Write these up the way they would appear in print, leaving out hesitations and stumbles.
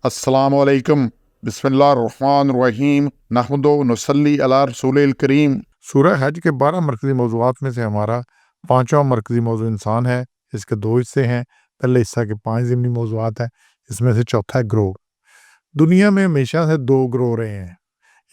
अस्सलामु अलैकुम, बिस्मिल्लाहिर्रहमानिर्रहीम, नहमदु व नुसल्ली अला रसूलिल करीम। सूरह हज के 12 मरकज़ी मौज़ूआत में से हमारा 5वां मरकज़ी मौज़ू इंसान है। इसके 2 हिस्से हैं। पहले हिस्सा के 5 ज़िमनी मौज़ूआत हैं, इसमें से चौथा है ग्रोह। दुनिया में हमेशा से 2 ग्रोह रहे हैं।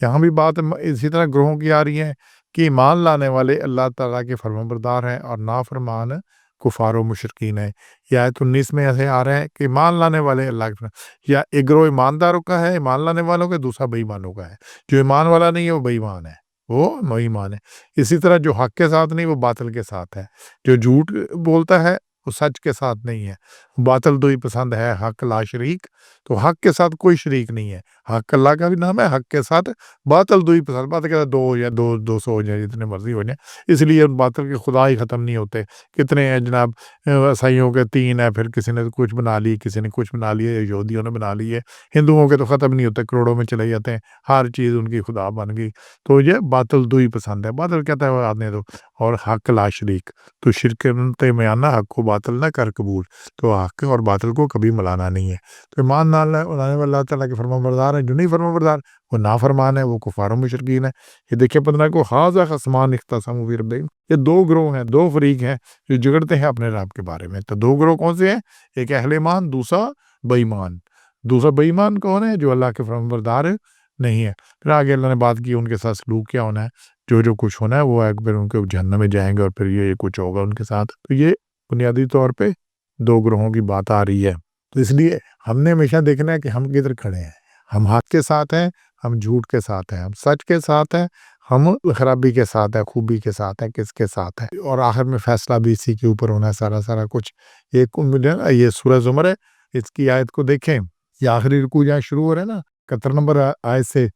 यहाँ भी बात इसी तरह ग्रोहों की आ रही है कि ईमान लाने वाले अल्लाह ताला के फरमाबरदार हैं और नाफरमान कुफार व मुशरिकीन हैं। ये आयत 19 में ऐसे आ रहा है कि ईमान लाने वाले अल्लाह के या एक ग्रोह ईमानदारों का है, ईमान लाने वालों का, दूसरा बेईमानों का है। जो ईमान वाला नहीं है वो बेईमान है, वो बेईमान है। इसी तरह जो हक के साथ नहीं वो बातिल के साथ है। जो झूठ बोलता है वो सच के साथ नहीं है। बातिल दो ही पसंद है, हक ला शरीक। तो हक के साथ कोई शरीक नहीं है। हक अल्लाह का भी नाम है, हक के साथ बातिल दो ही पसंद। बातिल कहता है 2 हो जाए, 200 हो जाए, जितने मर्जी हो जाए। इसलिए उन बातिल के खुदा ही ख़त्म नहीं होते। कितने हैं जनाब, ईसाइयों के 3 है, फिर किसी ने कुछ बना ली, किसी ने कुछ बना लिए, यहूदियों ने बना लिए। हिंदुओं के तो ख़त्म नहीं होते, करोड़ों में चले जाते हैं, हर चीज़ उनकी खुदा बन गई। तो ये बातिल दो ही पसंद है। बातिल कहता है वो आने दो, और हक ला शरीक। तो शिरक में आना, हक को बातिल ना कर कबूल। तो हक और बातिल को कभी मिलाना नहीं है। तो ईमान लाने वाले अल्लाह ताला के फरमाबरदार हैं। जो नहीं फरमाबरदार वो नाफरमान है, वो कुफार व मुशरिकीन है। ये देखिए 15 को हाज़ा ख़स्मान इख्तसमू फ़ी रब्बिहिम। ये 2 ग्रोह हैं, 2 फरीक हैं जो झगड़ते हैं अपने रब के बारे में। तो 2 ग्रोह कौन से हैं? एक अहले ईमान, दूसरा बेईमान। दूसरा बेईमान कौन है? जो अल्लाह के फरमाबरदार नहीं है। फिर आगे अल्लाह ने बात की उनके साथ सलूक क्या होना है। जो कुछ होना है वो है, फिर उनके जहन्नम में जाएंगे और फिर ये कुछ होगा उनके साथ। तो ये बुनियादी तौर पे 2 ग्रोहों की बात आ रही है। तो इसलिए हमने हमेशा देखना है कि हम किधर खड़े हैं। हम हक के साथ हैं, हम झूठ के साथ हैं, हम सच के साथ हैं, हम खराबी के साथ हैं, खूबी के साथ हैं, किसके साथ हैं। और आखिर में फैसला भी इसी के ऊपर होना है सारा कुछ। ये सूरह ज़ुमर है, इसकी आयत को देखें। ये आखिरी रुकू जहाँ शुरू हो रहा है ना 71 नंबर आयत से।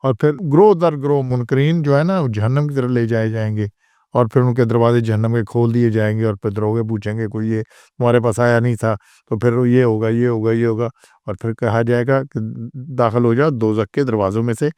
और फिर ग्रोह दर ग्रोह मुनकरीन जो है ना वो जहन्नम की तरफ ले जाए जाएंगे, और फिर उनके दरवाजे जहन्नम के खोल दिए जाएंगे, और फिर दरोगे पूछेंगे कोई ये तुम्हारे पास आया नहीं था, तो फिर ये होगा, ये होगा, ये होगा। और फिर कहा जाएगा कि दाखिल हो जाओ दोज़ख के दरवाज़ों में से।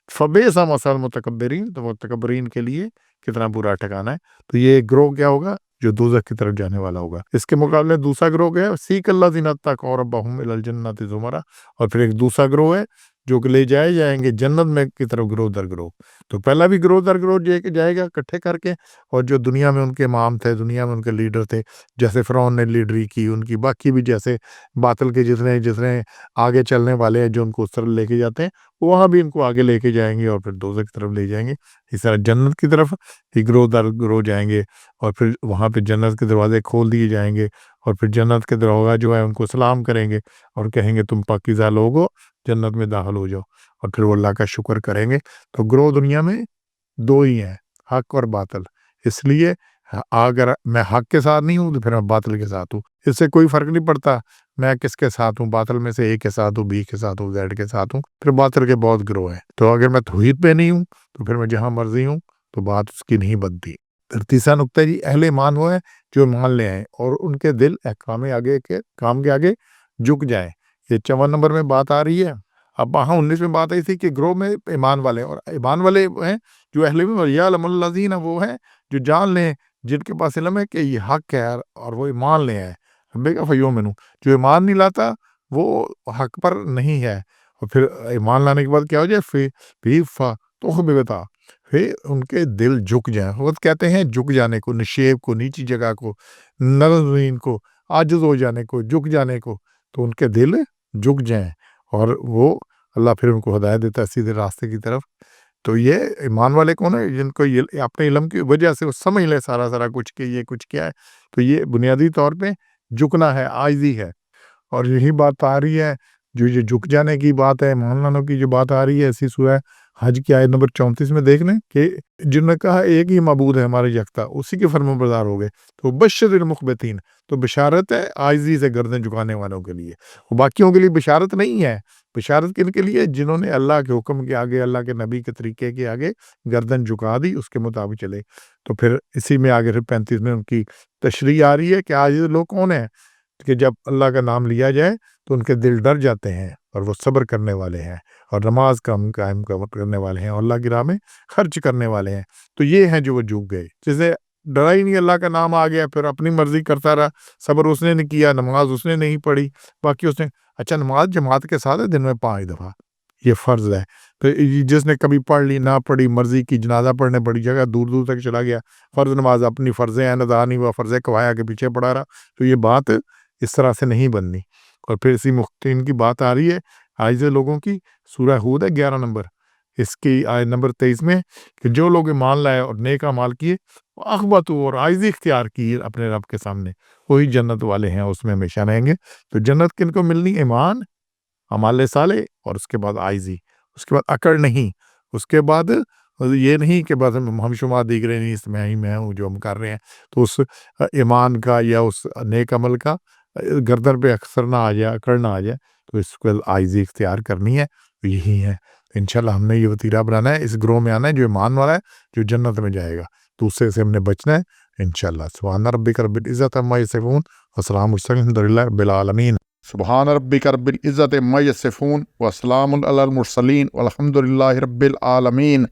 फ़बीसा मसल मुतकब्बिरीन, तो मुतकब्बिरीन के लिए कितना बुरा ठिकाना है। तो ये ग्रोह क्या होगा? जो दोज़ख की तरफ जाने वाला होगा। इसके मुकाबले दूसरा ग्रोह क्या है? सीक अल्लज़ीना तक़ौ रब्बहुम इलल जन्नति ज़ुमरा। और फिर एक दूसरा ग्रोह है जो कि ले जाए जाएंगे जन्नत में की तरफ, ग्रोह दर ग्रोह। तो पहला भी ग्रोह दर ग्रोह जाएगा इकट्ठे करके। और जो दुनिया में उनके इमाम थे, दुनिया में उनके लीडर थे, जैसे फ़िरौन ने लीडरी की उनकी, बाकी भी जैसे बातिल के जितने जितने आगे चलने वाले हैं जो उनको उस तरफ लेके जाते हैं, वहाँ भी इनको आगे लेके जाएंगे और फिर दोज़ख की तरफ ले जाएंगे। इस तरह जन्नत की तरफ ही ग्रोह दर ग्रोह जाएंगे, और फिर वहाँ पे जन्नत के दरवाजे खोल दिए जाएंगे, और फिर जन्नत के दरोगा जो है उनको सलाम करेंगे और कहेंगे तुम पाकीज़ा लोग हो, जन्नत में दाखिल हो जाओ। और फिर वो अल्लाह का शुक्र करेंगे। तो ग्रोह दुनिया में 2 ही हैं, हक और बातिल। इसलिए अगर मैं हक के साथ नहीं हूँ तो फिर मैं बातिल के साथ हूँ। इससे कोई फ़र्क नहीं पड़ता मैं किसके साथ हूँ, बातिल में से ए के साथ हूँ, बी के साथ हूँ, ज़ेड के साथ हूँ। फिर बातिल के बहुत ग्रोह हैं। तो अगर मैं तौहीद पे नहीं हूँ तो फिर मैं जहाँ मर्ज़ी हूँ, तो बात उसकी नहीं बनती। फिर तीसरा नुक्ता जी, अहले ईमान वो है जो मान ले आएँ और उनके दिल काम के आगे झुक जाएँ। ये 54 नंबर में बात आ रही है। अब वहाँ 19 में बात आई थी कि ग्रोह में ईमान वाले, और ईमान वाले वो हैं जो अहले ईमान, यअलमुल्लज़ीना वो हैं जो जान लें, जिनके पास इल्म है कि ये हक है और वो ईमान ले आए। बेका फयुमिनु, जो ईमान नहीं लाता वो हक पर नहीं है। और फिर ईमान लाने के बाद क्या हो जाए? फी तुख़बिता, फिर उनके दिल झुक जाएँ। वो कहते हैं झुक जाने को, निशेब को, नीची जगह को, नज़ीन को, आजिज़ हो जाने को, झुक जाने को। तो उनके दिल झुक जाएँ और वो अल्लाह फिर उनको हिदायत देता है सीधे रास्ते की तरफ। तो ये ईमान वाले कौन है? जिनको ये अपने इल्म की वजह से वो समझ ले सारा कुछ कि ये कुछ क्या है। तो ये बुनियादी तौर पे झुकना है, आजिज़ी है। और यही बात आ रही है, जो ये झुक जाने की बात है, ईमान लाने की जो बात आ रही है, इसी सूरह हज की आयत नंबर 34 में देख लें कि जिन्होंने कहा एक ही माबूद है हमारा यकता, उसी के फरमाबरदार हो गए। तो बश्शिरिल मुख़बितीन, तो बिशारत है आजिज़ी से गर्दन झुकाने वालों के लिए। वो बाकियों के लिए बिशारत नहीं है। बिशारत किनके लिए? जिन्होंने अल्लाह के हुक्म के आगे, अल्लाह के नबी के तरीके के आगे गर्दन झुका दी, उसके मुताबिक चले। तो फिर इसी में आगे फिर 35 में उनकी तशरीह आ रही है कि आजिज़ लोग कौन हैं? कि जब अल्लाह का नाम लिया जाए तो उनके दिल डर जाते हैं और वो सब्र करने वाले हैं और नमाज कायम करने वाले हैं और अल्लाह की राह में खर्च करने वाले हैं। तो ये हैं जो वो झुक गए। जैसे ڈرا ہی نہیں، اللہ کا نام آ گیا، پھر اپنی مرضی کرتا رہا، صبر اس نے نہیں کیا، نماز اس نے نہیں پڑھی، باقی اس نے اچھا نماز جماعت کے ساتھ ہے، دن میں 5 دفعہ، یہ فرض ہے۔ پھر جس نے کبھی پڑھ لی نہ پڑھی، مرضی کی، جنازہ پڑھنے بڑی جگہ دور دور تک چلا گیا، فرض نماز اپنی فرض عین ادا نہیں ہوا، فرض کفایہ کے پیچھے پڑا رہا، تو یہ بات اس طرح سے نہیں بننی۔ اور پھر اسی مختین کی بات آ رہی ہے عاجز لوگوں کی، سورہ ہود ہے 11 نمبر، اس کی آیت نمبر 23 میں، کہ جو لوگ ایمان لائے اور نیک اعمال کیے، اخبتو اور عاجزی اختیار کی اپنے رب کے سامنے، وہی جنت والے ہیں، اس میں ہمیشہ رہیں گے۔ تو جنت کن کو ملنی؟ ایمان، اعمال صالح، اور اس کے بعد عاجزی، اس کے بعد اکڑ نہیں، اس کے بعد یہ نہیں کہ بس ہم شما دیکھ رہے نہیں، اس میں ہی میں ہوں جو ہم کر رہے ہیں، تو اس ایمان کا یا اس نیک عمل کا گردن پہ اکثر نہ آ جائے، اکڑ نہ آ جائے، تو اس کو عاجزی اختیار کرنی ہے، تو یہی ہے۔ انشاءاللہ ہم نے یہ وتیرہ بنانا ہے، اس گروہ میں آنا ہے جو ایمان والا ہے، جو جنت میں جائے گا، دوسرے سے ہم نے بچنا ہے انشاءاللہ۔ سبحان ربک رب العزت عما یصفون وسلام الحمد للہ رب العالمین۔ سبحان ربک رب العزت عما یصفون وسلام علی المرسلین والحمد للہ رب العالمین۔